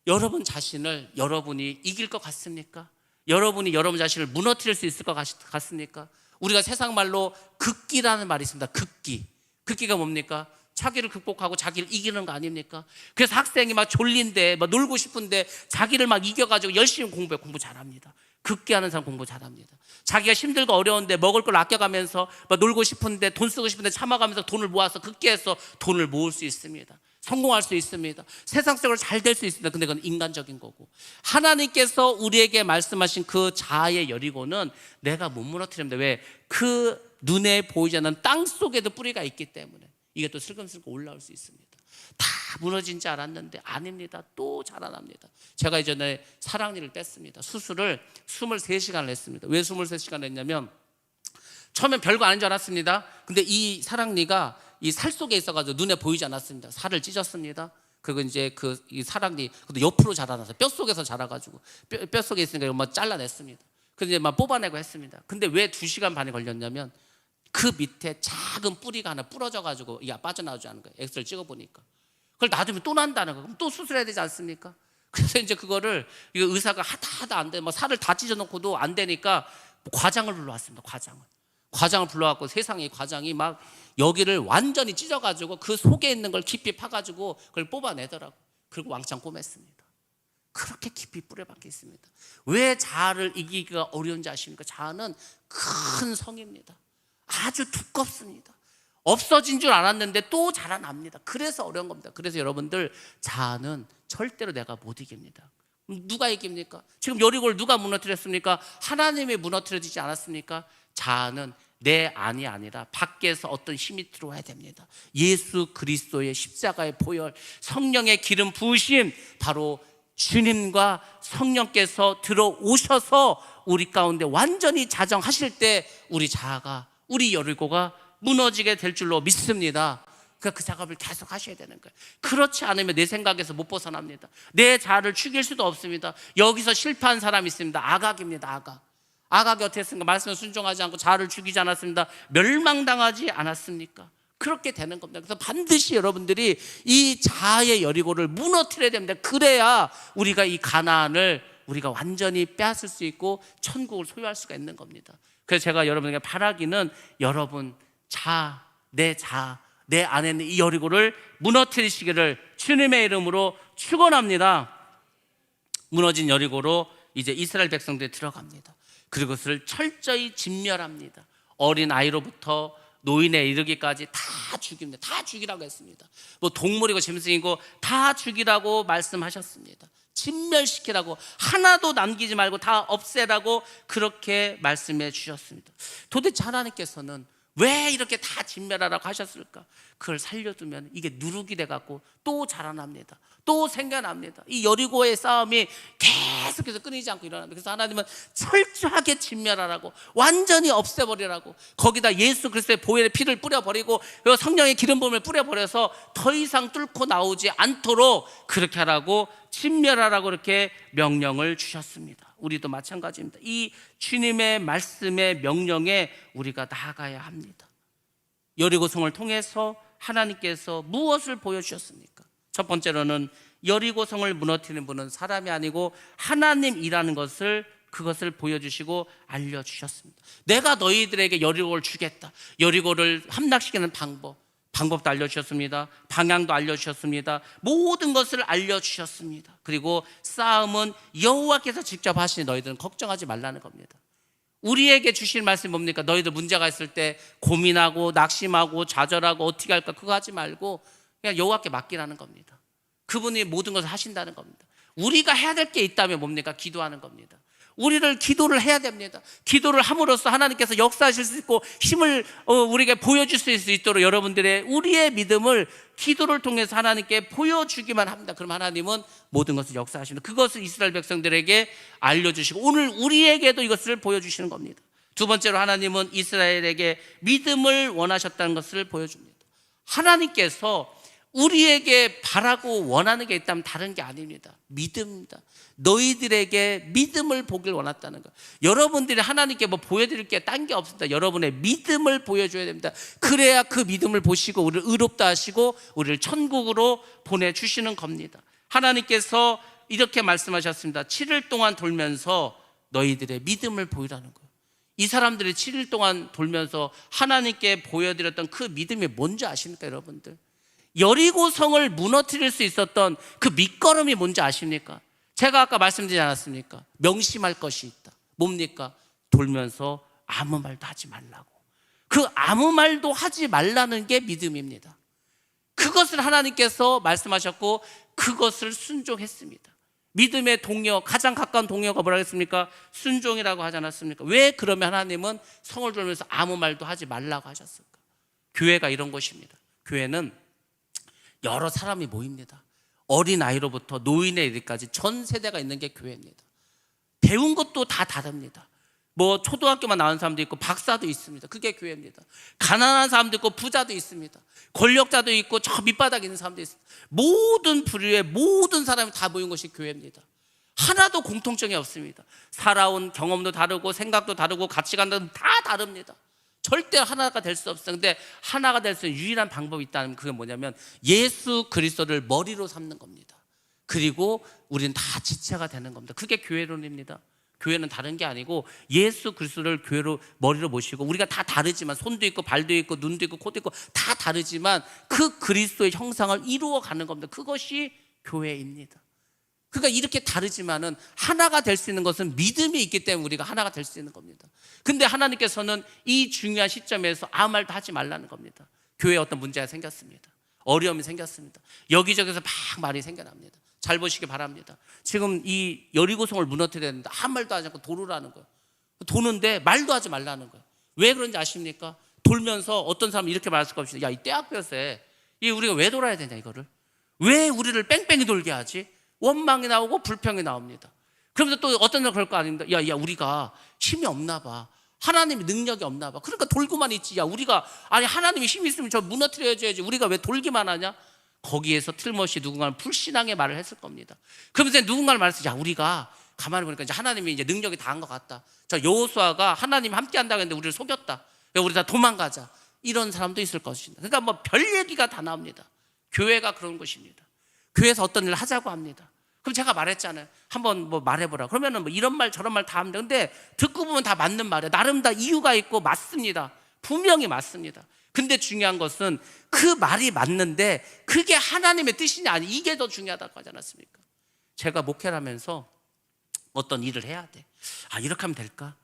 Speaker 1: 여러분 자신을 여러분이 이길 것 같습니까? 여러분이 여러분 자신을 무너뜨릴 수 있을 것 같습니까? 우리가 세상 말로 극기라는 말이 있습니다. 극기. 극기가 뭡니까? 자기를 극복하고 자기를 이기는 거 아닙니까? 그래서 학생이 막 졸린데 막 놀고 싶은데 자기를 막 이겨가지고 열심히 공부 잘합니다. 극기하는 사람 공부 잘합니다. 자기가 힘들고 어려운데 먹을 걸 아껴가면서 막 놀고 싶은데 돈 쓰고 싶은데 참아가면서 돈을 모아서 극기해서 돈을 모을 수 있습니다. 성공할 수 있습니다. 세상적으로 잘 될 수 있습니다. 근데 그건 인간적인 거고, 하나님께서 우리에게 말씀하신 그 자아의 여리고는 내가 못 무너뜨립니다. 왜? 그 눈에 보이지 않는 땅 속에도 뿌리가 있기 때문에 이게 또 슬금슬금 올라올 수 있습니다. 다 무너진 줄 알았는데 아닙니다. 또 자라납니다. 제가 이전에 사랑니를 뺐습니다. 수술을 23시간을 했습니다. 왜 23시간을 했냐면, 처음엔 별거 아닌 줄 알았습니다. 근데 이 사랑니가 이 살 속에 있어가지고 눈에 보이지 않았습니다. 살을 찢었습니다. 그리고 이제 이 사랑니 옆으로 자라나서 뼈 속에서 자라가지고 뼈 속에 있으니까 막 잘라냈습니다. 근데 이제 막 뽑아내고 했습니다. 근데 왜 2시간 반이 걸렸냐면, 그 밑에 작은 뿌리가 하나 부러져가지고 이게 빠져나오지 않은 거예요. 엑스를 찍어보니까. 그걸 놔두면 또 난다는 거예요. 그럼 또 수술해야 되지 않습니까? 그래서 이제 그거를 의사가 하다 안 돼. 뭐 살을 다 찢어놓고도 안 되니까 과장을 불러왔습니다. 과장을 불러왔고, 세상에 과장이 막 여기를 완전히 찢어가지고 그 속에 있는 걸 깊이 파가지고 그걸 뽑아내더라고. 그리고 왕창 꼬맸습니다. 그렇게 깊이 뿌려박혀 있습니다. 왜 자아를 이기기가 어려운지 아십니까? 자아는 큰 성입니다. 아주 두껍습니다. 없어진 줄 알았는데 또 자라납니다. 그래서 어려운 겁니다. 그래서 여러분들, 자아는 절대로 내가 못 이깁니다. 누가 이깁니까? 지금 여리고를 누가 무너뜨렸습니까? 하나님이 무너뜨려지지 않았습니까? 자아는 내 안이 아니라 밖에서 어떤 힘이 들어와야 됩니다. 예수 그리스도의 십자가의 보혈, 성령의 기름 부으심, 바로 주님과 성령께서 들어오셔서 우리 가운데 완전히 자정하실 때 우리 자아가, 우리 여리고가 무너지게 될 줄로 믿습니다. 그러니까 그 작업을 계속 하셔야 되는 거예요. 그렇지 않으면 내 생각에서 못 벗어납니다. 내 자아를 죽일 수도 없습니다. 여기서 실패한 사람이 있습니다. 아각입니다. 아각이 어떻게 했습니까? 말씀에 순종하지 않고 자아를 죽이지 않았습니다. 멸망당하지 않았습니까? 그렇게 되는 겁니다. 그래서 반드시 여러분들이 이 자아의 여리고를 무너뜨려야 됩니다. 그래야 우리가 이 가나안을 우리가 완전히 빼앗을 수 있고 천국을 소유할 수가 있는 겁니다. 그래서 제가 여러분에게 바라기는, 여러분 내 안에 있는 이 여리고를 무너뜨리시기를 주님의 이름으로 축원합니다. 무너진 여리고로 이제 이스라엘 백성들이 들어갑니다. 그리고 그것을 철저히 진멸합니다. 어린 아이로부터 노인에 이르기까지 다 죽입니다. 다 죽이라고 했습니다. 뭐 동물이고 짐승이고 다 죽이라고 말씀하셨습니다. 진멸시키라고, 하나도 남기지 말고 다 없애라고 그렇게 말씀해 주셨습니다. 도대체 하나님께서는 왜 이렇게 다 진멸하라고 하셨을까? 그걸 살려두면 이게 누룩이 돼갖고 또 자라납니다. 또 생겨납니다. 이 여리고의 싸움이 계속해서 끊이지 않고 일어납니다. 그래서 하나님은 철저하게 진멸하라고, 완전히 없애버리라고, 거기다 예수 그리스도의 보혈의 피를 뿌려버리고 성령의 기름 부음을 뿌려버려서 더 이상 뚫고 나오지 않도록 그렇게 하라고, 진멸하라고 이렇게 명령을 주셨습니다. 우리도 마찬가지입니다. 이 주님의 말씀의 명령에 우리가 나아가야 합니다. 여리고성을 통해서 하나님께서 무엇을 보여주셨습니까? 첫 번째로는 여리고성을 무너뜨리는 분은 사람이 아니고 하나님이라는 것을, 그것을 보여주시고 알려주셨습니다. 내가 너희들에게 여리고를 주겠다. 여리고를 함락시키는 방법도 알려주셨습니다. 방향도 알려주셨습니다. 모든 것을 알려주셨습니다. 그리고 싸움은 여호와께서 직접 하시니 너희들은 걱정하지 말라는 겁니다. 우리에게 주실 말씀이 뭡니까? 너희들 문제가 있을 때 고민하고 낙심하고 좌절하고 어떻게 할까 그거 하지 말고 그냥 여호와께 맡기라는 겁니다. 그분이 모든 것을 하신다는 겁니다. 우리가 해야 될 게 있다면 뭡니까? 기도하는 겁니다. 우리를 기도를 해야 됩니다. 기도를 함으로써 하나님께서 역사하실 수 있고 힘을 우리에게 보여줄 수 있도록 여러분들의 우리의 믿음을 기도를 통해서 하나님께 보여주기만 합니다. 그럼 하나님은 모든 것을 역사하십니다. 그것을 이스라엘 백성들에게 알려주시고 오늘 우리에게도 이것을 보여주시는 겁니다. 두 번째로 하나님은 이스라엘에게 믿음을 원하셨다는 것을 보여줍니다. 하나님께서 우리에게 바라고 원하는 게 있다면 다른 게 아닙니다. 믿음입니다. 너희들에게 믿음을 보길 원했다는 거. 여러분들이 하나님께 뭐 보여드릴 게 딴 게 없습니다. 여러분의 믿음을 보여줘야 됩니다. 그래야 그 믿음을 보시고 우리를 의롭다 하시고 우리를 천국으로 보내주시는 겁니다. 하나님께서 이렇게 말씀하셨습니다. 7일 동안 돌면서 너희들의 믿음을 보이라는 거예요. 이 사람들이 7일 동안 돌면서 하나님께 보여드렸던 그 믿음이 뭔지 아십니까, 여러분들? 여리고성을 무너뜨릴 수 있었던 그 밑거름이 뭔지 아십니까? 제가 아까 말씀드리지 않았습니까? 명심할 것이 있다. 뭡니까? 돌면서 아무 말도 하지 말라고. 그 아무 말도 하지 말라는 게 믿음입니다. 그것을 하나님께서 말씀하셨고 그것을 순종했습니다. 믿음의 동료, 가장 가까운 동료가 뭐라 했습니까? 순종이라고 하지 않았습니까? 왜 그러면 하나님은 성을 돌면서 아무 말도 하지 말라고 하셨을까? 교회가 이런 곳입니다. 교회는 여러 사람이 모입니다. 어린아이로부터 노인에 이르기까지 전 세대가 있는 게 교회입니다. 배운 것도 다 다릅니다. 뭐 초등학교만 나온 사람도 있고 박사도 있습니다. 그게 교회입니다. 가난한 사람도 있고 부자도 있습니다. 권력자도 있고 저 밑바닥에 있는 사람도 있습니다. 모든 부류의 모든 사람이 다 모인 것이 교회입니다. 하나도 공통점이 없습니다. 살아온 경험도 다르고 생각도 다르고 가치관도 다 다릅니다. 절대 하나가 될 수 없어요. 근데 하나가 될 수 있는 유일한 방법이 있다면 그게 뭐냐면 예수 그리스도를 머리로 삼는 겁니다. 그리고 우리는 다 지체가 되는 겁니다. 그게 교회론입니다. 교회는 다른 게 아니고 예수 그리스도를 교회로 머리로 모시고 우리가 다 다르지만 손도 있고 발도 있고 눈도 있고 코도 있고 다 다르지만 그 그리스도의 형상을 이루어가는 겁니다. 그것이 교회입니다. 그러니까 이렇게 다르지만은 하나가 될 수 있는 것은 믿음이 있기 때문에 우리가 하나가 될 수 있는 겁니다. 근데 하나님께서는 이 중요한 시점에서 아무 말도 하지 말라는 겁니다. 교회에 어떤 문제가 생겼습니다. 어려움이 생겼습니다. 여기저기서 막 말이 생겨납니다. 잘 보시기 바랍니다. 지금 이 여리고성을 무너뜨려야 되는데 한 말도 하지 않고 도르라는 거예요. 도는데 말도 하지 말라는 거예요. 왜 그런지 아십니까? 돌면서 어떤 사람이 이렇게 말했을 것입니다. 야, 이 떼학볕에 이 우리가 왜 돌아야 되냐 이거를. 왜 우리를 뺑뺑이 돌게 하지? 원망이 나오고 불평이 나옵니다. 그러면서 또 어떤 사람 그럴 거 아닙니까? 야, 우리가 힘이 없나 봐. 하나님이 능력이 없나 봐. 그러니까 돌고만 있지. 야, 우리가 아니 하나님이 힘이 있으면 저 무너뜨려야지. 우리가 왜 돌기만 하냐? 거기에서 틀림없이 누군가는 불신앙의 말을 했을 겁니다. 그러면서 누군가는 말했어요. 야, 우리가 가만히 보니까 이제 하나님이 이제 능력이 다한 것 같다. 저 여호수아가 하나님 함께 한다고 했는데 우리를 속였다. 야, 우리 다 도망가자. 이런 사람도 있을 것입니다. 그러니까 뭐 별 얘기가 다 나옵니다. 교회가 그런 것입니다. 교회에서 어떤 일을 하자고 합니다. 그럼 제가 말했잖아요. 한번 뭐 말해보라. 그러면은 뭐 이런 말 저런 말 다 합니다. 근데 듣고 보면 다 맞는 말이에요. 나름 다 이유가 있고 맞습니다. 분명히 맞습니다. 근데 중요한 것은 그 말이 맞는데 그게 하나님의 뜻이냐 아니 이게 더 중요하다고 하지 않았습니까? 제가 목회를 하면서 어떤 일을 해야 돼. 아, 이렇게 하면 될까?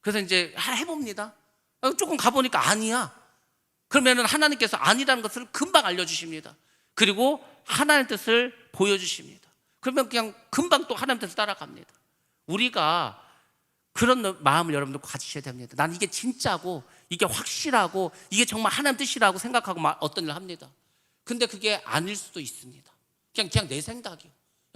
Speaker 1: 그래서 이제 해봅니다. 조금 가보니까 아니야. 그러면은 하나님께서 아니라는 것을 금방 알려주십니다. 그리고 하나님의 뜻을 보여주십니다. 그러면 그냥 금방 또 하나님 뜻을 따라갑니다. 우리가 그런 마음을 여러분들 가지셔야 됩니다. 난 이게 진짜고 이게 확실하고 이게 정말 하나님 뜻이라고 생각하고 어떤 일을 합니다. 근데 그게 아닐 수도 있습니다. 그냥 내 생각이요.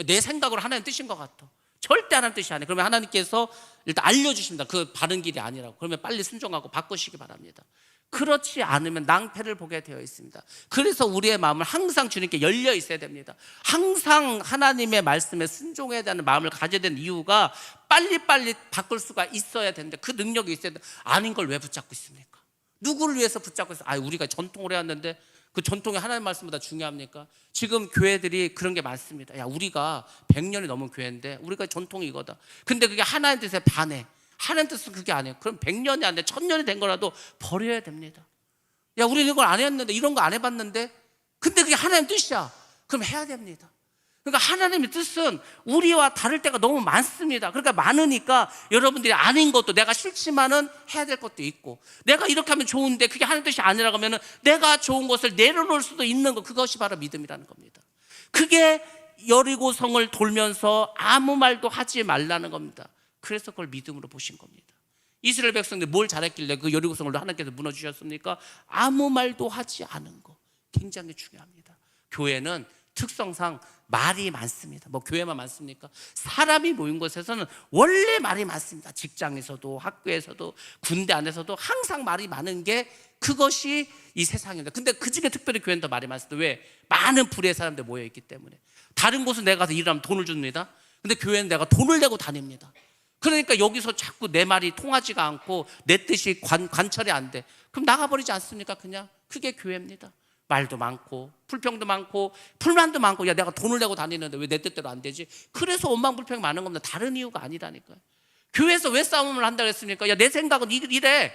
Speaker 1: 내 생각으로 하나님 뜻인 것 같아. 절대 하나님 뜻이 아니에요. 그러면 하나님께서 일단 알려주십니다. 그 바른 길이 아니라고. 그러면 빨리 순종하고 바꾸시기 바랍니다. 그렇지 않으면 낭패를 보게 되어 있습니다. 그래서 우리의 마음을 항상 주님께 열려 있어야 됩니다. 항상 하나님의 말씀에 순종해야 되는 마음을 가져야 되는 이유가 빨리빨리 바꿀 수가 있어야 되는데 그 능력이 있어야 되는데 아닌 걸 왜 붙잡고 있습니까? 누구를 위해서 붙잡고 있어요? 우리가 전통을 해왔는데 그 전통이 하나님 말씀보다 중요합니까? 지금 교회들이 그런 게 많습니다. 야, 우리가 100년이 넘은 교회인데 우리가 전통이 이거다. 근데 그게 하나님 뜻에 반해. 하나님 뜻은 그게 아니에요. 그럼 100년이 안 돼, 1000년이 된 거라도 버려야 됩니다. 야, 우리는 이걸 안 했는데, 이런 거 안 해봤는데, 근데 그게 하나님 뜻이야. 그럼 해야 됩니다. 그러니까 하나님의 뜻은 우리와 다를 때가 너무 많습니다. 그러니까 많으니까 여러분들이 아닌 것도 내가 싫지만은 해야 될 것도 있고, 내가 이렇게 하면 좋은데 그게 하나님 뜻이 아니라고 하면은 내가 좋은 것을 내려놓을 수도 있는 것, 그것이 바로 믿음이라는 겁니다. 그게 여리고성을 돌면서 아무 말도 하지 말라는 겁니다. 그래서 그걸 믿음으로 보신 겁니다. 이스라엘 백성들 뭘 잘했길래 그 여리고성을 하나님께서 무너주셨습니까? 아무 말도 하지 않은 거 굉장히 중요합니다. 교회는 특성상 말이 많습니다. 뭐 교회만 많습니까? 사람이 모인 곳에서는 원래 말이 많습니다. 직장에서도 학교에서도 군대 안에서도 항상 말이 많은 게 그것이 이 세상입니다. 근데 그중에 특별히 교회는 더 말이 많습니다. 왜? 많은 불의의 사람들 모여있기 때문에. 다른 곳은 내가 가서 일하면 돈을 줍니다. 근데 교회는 내가 돈을 내고 다닙니다. 그러니까 여기서 자꾸 내 말이 통하지가 않고 내 뜻이 관철이 안 돼. 그럼 나가버리지 않습니까? 그냥 그게 교회입니다. 말도 많고 불평도 많고 불만도 많고, 야, 내가 돈을 내고 다니는데 왜 내 뜻대로 안 되지? 그래서 원망불평이 많은 겁니다. 다른 이유가 아니라니까요. 교회에서 왜 싸움을 한다고 했습니까? 야, 내 생각은 이래.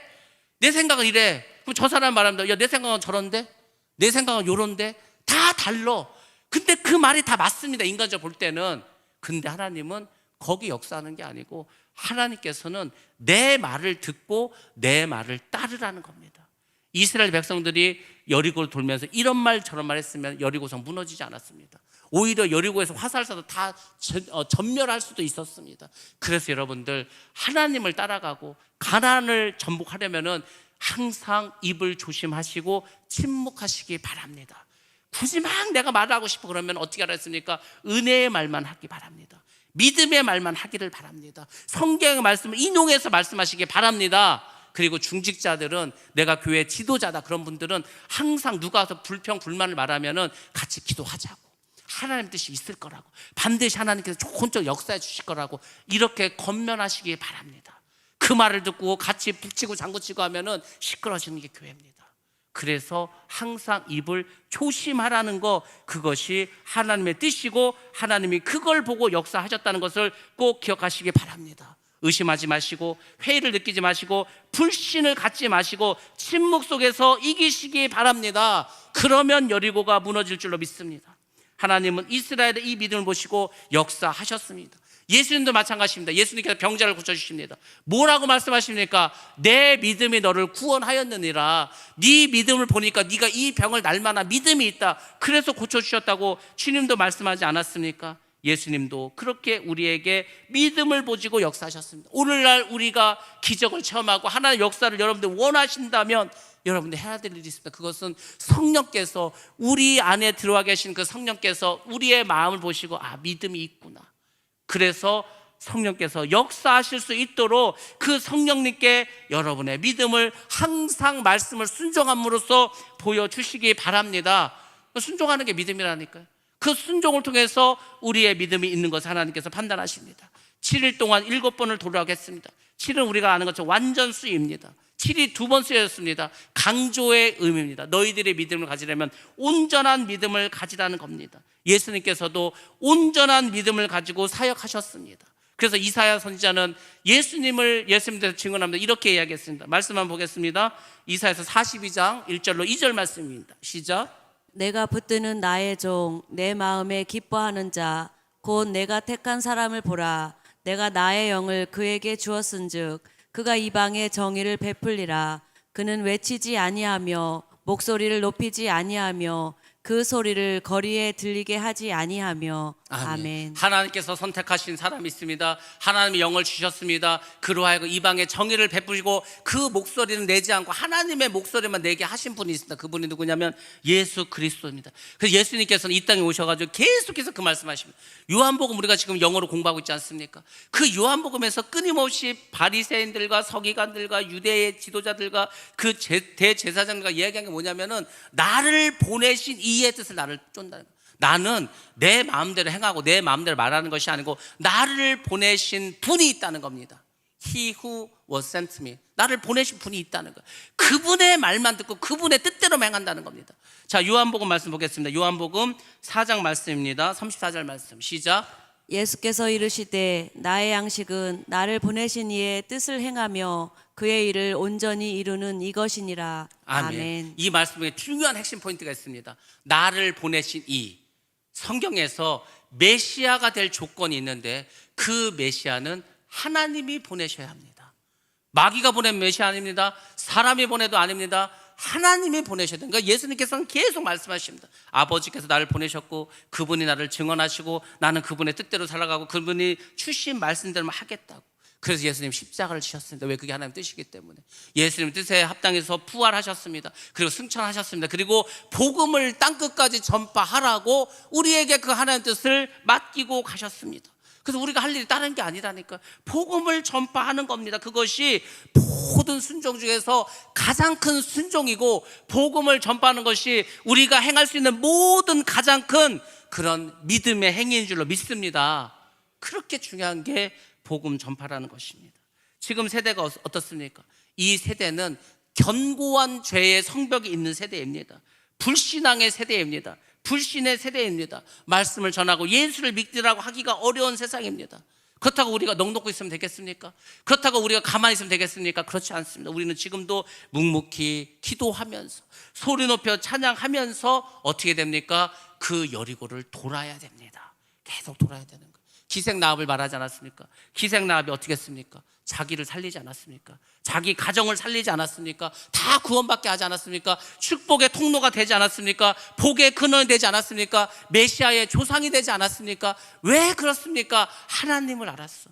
Speaker 1: 내 생각은 이래. 그럼 저 사람 말합니다. 야, 내 생각은 저런데? 내 생각은 요런데? 다 달라. 근데 그 말이 다 맞습니다. 인간적으로 볼 때는. 근데 하나님은 거기 역사하는 게 아니고 하나님께서는 내 말을 듣고 내 말을 따르라는 겁니다. 이스라엘 백성들이 여리고를 돌면서 이런 말 저런 말 했으면 여리고성 무너지지 않았습니다. 오히려 여리고에서 화살 쏴서 다 전멸할 수도 있었습니다. 그래서 여러분들 하나님을 따라가고 가나안을 정복하려면은 항상 입을 조심하시고 침묵하시기 바랍니다. 굳이 막 내가 말하고 싶어 그러면 어떻게 하라 했습니까? 은혜의 말만 하기 바랍니다. 믿음의 말만 하기를 바랍니다. 성경의 말씀을 인용해서 말씀하시기 바랍니다. 그리고 중직자들은 내가 교회 지도자다 그런 분들은 항상 누가 와서 불평 불만을 말하면은 같이 기도하자고, 하나님 뜻이 있을 거라고, 반드시 하나님께서 좋은 쪽 역사해 주실 거라고 이렇게 권면하시기 바랍니다. 그 말을 듣고 같이 북치고 장구치고 하면은 시끄러지는 게 교회입니다. 그래서 항상 입을 조심하라는 거, 그것이 하나님의 뜻이고 하나님이 그걸 보고 역사하셨다는 것을 꼭 기억하시기 바랍니다. 의심하지 마시고 회의를 느끼지 마시고 불신을 갖지 마시고 침묵 속에서 이기시기 바랍니다. 그러면 여리고가 무너질 줄로 믿습니다. 하나님은 이스라엘의 이 믿음을 보시고 역사하셨습니다. 예수님도 마찬가지입니다. 예수님께서 병자를 고쳐주십니다. 뭐라고 말씀하십니까? 내 믿음이 너를 구원하였느니라. 네 믿음을 보니까 네가 이 병을 날 만한 믿음이 있다. 그래서 고쳐주셨다고 주님도 말씀하지 않았습니까? 예수님도 그렇게 우리에게 믿음을 보시고 역사하셨습니다. 오늘날 우리가 기적을 체험하고 하나님의 역사를 여러분들 원하신다면 여러분들 해야 될 일이 있습니다. 그것은 성령께서, 우리 안에 들어와 계신 그 성령께서 우리의 마음을 보시고 믿음이 있구나. 그래서 성령께서 역사하실 수 있도록 그 성령님께 여러분의 믿음을 항상 말씀을 순종함으로써 보여주시기 바랍니다. 순종하는 게 믿음이라니까요. 그 순종을 통해서 우리의 믿음이 있는 것을 하나님께서 판단하십니다. 7일 동안 7번을 돌아가겠습니다. 7은 우리가 아는 것처럼 완전 수입니다. 7이 2번 쓰였습니다. 강조의 의미입니다. 너희들의 믿음을 가지려면 온전한 믿음을 가지라는 겁니다. 예수님께서도 온전한 믿음을 가지고 사역하셨습니다. 그래서 이사야 선지자는 예수님께서 증언합니다. 이렇게 이야기했습니다. 말씀 한번 보겠습니다. 이사야서 42장 1절로 2절 말씀입니다. 시작.
Speaker 2: 내가 붙드는 나의 종, 내 마음에 기뻐하는 자, 곧 내가 택한 사람을 보라. 내가 나의 영을 그에게 주었은즉 그가 이방에 정의를 베풀리라. 그는 외치지 아니하며 목소리를 높이지 아니하며 그 소리를 거리에 들리게 하지 아니하며. 아멘.
Speaker 1: 하나님께서 선택하신 사람이 있습니다. 하나님의 영을 주셨습니다. 그로 하여금 이방에 정의를 베푸시고 그 목소리는 내지 않고 하나님의 목소리만 내게 하신 분이 있습니다. 그분이 누구냐면 예수 그리스도입니다. 그래서 예수님께서는 이 땅에 오셔가지고 계속해서 그 말씀하십니다. 요한복음 우리가 지금 영어로 공부하고 있지 않습니까? 그 요한복음에서 끊임없이 바리새인들과 서기관들과 유대의 지도자들과 그 대제사장들과 이야기한 게 뭐냐면은 나를 보내신 이의 뜻을 나를 쫓는다는 거예요. 나는 내 마음대로 행하고 내 마음대로 말하는 것이 아니고 나를 보내신 분이 있다는 겁니다. He who was sent me. 나를 보내신 분이 있다는 거예요. 그분의 말만 듣고 그분의 뜻대로 행한다는 겁니다. 자, 요한복음 말씀 보겠습니다. 요한복음 4장 말씀입니다. 34절 말씀 시작.
Speaker 2: 예수께서 이르시되 나의 양식은 나를 보내신 이의 뜻을 행하며 그의 일을 온전히 이루는 이것이니라. 아멘.
Speaker 1: 이 말씀에 중요한 핵심 포인트가 있습니다. 나를 보내신 이. 성경에서 메시아가 될 조건이 있는데 그 메시아는 하나님이 보내셔야 합니다. 마귀가 보낸 메시아 아닙니다. 사람이 보내도 아닙니다. 하나님이 보내셔야 됩니다. 그러니까 예수님께서는 계속 말씀하십니다. 아버지께서 나를 보내셨고 그분이 나를 증언하시고 나는 그분의 뜻대로 살아가고 그분이 주신 말씀대로만 하겠다고. 그래서 예수님 십자가를 지셨습니다. 왜? 그게 하나님 뜻이기 때문에. 예수님 뜻에 합당해서 부활하셨습니다. 그리고 승천하셨습니다. 그리고 복음을 땅끝까지 전파하라고 우리에게 그 하나님 뜻을 맡기고 가셨습니다. 그래서 우리가 할 일이 다른 게 아니라니까. 복음을 전파하는 겁니다. 그것이 모든 순종 중에서 가장 큰 순종이고 복음을 전파하는 것이 우리가 행할 수 있는 모든 가장 큰 그런 믿음의 행위인 줄로 믿습니다. 그렇게 중요한 게 복음 전파라는 것입니다. 지금 세대가 어떻습니까? 이 세대는 견고한 죄의 성벽이 있는 세대입니다. 불신앙의 세대입니다. 불신의 세대입니다. 말씀을 전하고 예수를 믿으라고 하기가 어려운 세상입니다. 그렇다고 우리가 넋놓고 있으면 되겠습니까? 그렇다고 우리가 가만히 있으면 되겠습니까? 그렇지 않습니다. 우리는 지금도 묵묵히 기도하면서 소리 높여 찬양하면서 어떻게 됩니까? 그 여리고를 돌아야 됩니다. 계속 돌아야 되는 거예요. 기생나합을 말하지 않았습니까? 기생나합이 어떻게 했습니까? 자기를 살리지 않았습니까? 자기 가정을 살리지 않았습니까? 다 구원받게 하지 않았습니까? 축복의 통로가 되지 않았습니까? 복의 근원이 되지 않았습니까? 메시아의 조상이 되지 않았습니까? 왜 그렇습니까? 하나님을 알았어.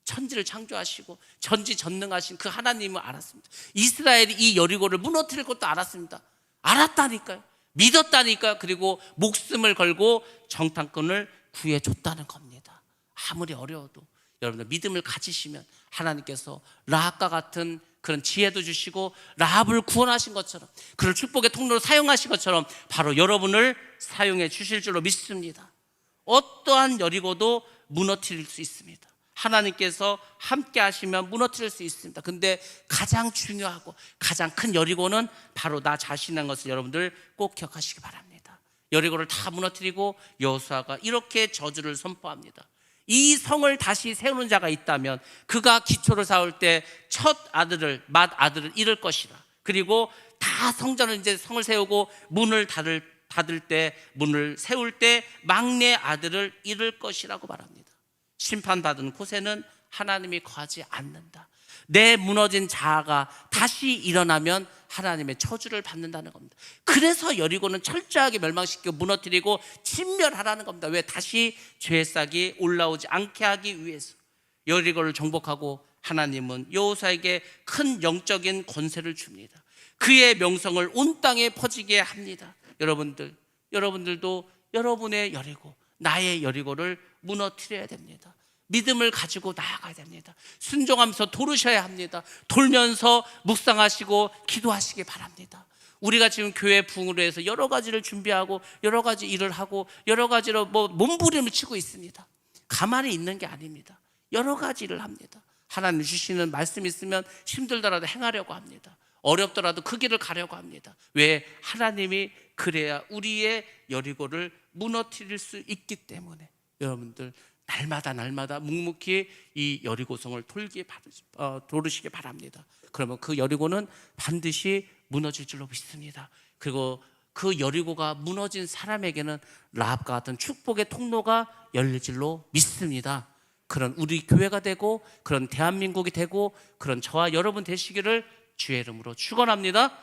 Speaker 1: 천지를 창조하시고 전지전능하신 그 하나님을 알았습니다. 이스라엘이 이 여리고를 무너뜨릴 것도 알았습니다. 알았다니까요. 믿었다니까요. 그리고 목숨을 걸고 정탐꾼을 구해줬다는 겁니다. 아무리 어려워도 여러분들 믿음을 가지시면 하나님께서 라합과 같은 그런 지혜도 주시고 라합을 구원하신 것처럼 그를 축복의 통로로 사용하신 것처럼 바로 여러분을 사용해 주실 줄로 믿습니다. 어떠한 여리고도 무너뜨릴 수 있습니다. 하나님께서 함께 하시면 무너뜨릴 수 있습니다. 근데 가장 중요하고 가장 큰 여리고는 바로 나 자신인 것을 여러분들 꼭 기억하시기 바랍니다. 여리고를 다 무너뜨리고 여호수아가 이렇게 저주를 선포합니다. 이 성을 다시 세우는 자가 있다면 그가 기초를 쌓을 때 첫 아들을 맏아들을 잃을 것이라. 그리고 다 성전을 이제 성을 세우고 문을 닫을 때 문을 세울 때 막내 아들을 잃을 것이라고 말합니다. 심판받은 곳에는 하나님이 거하지 않는다. 내 무너진 자아가 다시 일어나면 하나님의 저주를 받는다는 겁니다. 그래서 여리고는 철저하게 멸망시키고 무너뜨리고 진멸하라는 겁니다. 왜? 다시 죄싹이 올라오지 않게 하기 위해서. 여리고를 정복하고 하나님은 여호수아에게 큰 영적인 권세를 줍니다. 그의 명성을 온 땅에 퍼지게 합니다. 여러분들도 여러분의 여리고, 나의 여리고를 무너뜨려야 됩니다. 믿음을 가지고 나아가야 됩니다. 순종하면서 돌으셔야 합니다. 돌면서 묵상하시고 기도하시기 바랍니다. 우리가 지금 교회 부흥으로 해서 여러 가지를 준비하고 여러 가지 일을 하고 여러 가지로 몸부림을 치고 있습니다. 가만히 있는 게 아닙니다. 여러 가지 일을 합니다. 하나님 주시는 말씀이 있으면 힘들더라도 행하려고 합니다. 어렵더라도 그 길을 가려고 합니다. 왜? 하나님이 그래야 우리의 여리고를 무너뜨릴 수 있기 때문에 여러분들 날마다 묵묵히 이 여리고성을 도르시기 바랍니다. 그러면 그 여리고는 반드시 무너질 줄로 믿습니다. 그리고 그 여리고가 무너진 사람에게는 라합과 같은 축복의 통로가 열릴 줄로 믿습니다. 그런 우리 교회가 되고 그런 대한민국이 되고 그런 저와 여러분 되시기를 주의 이름으로 축원합니다.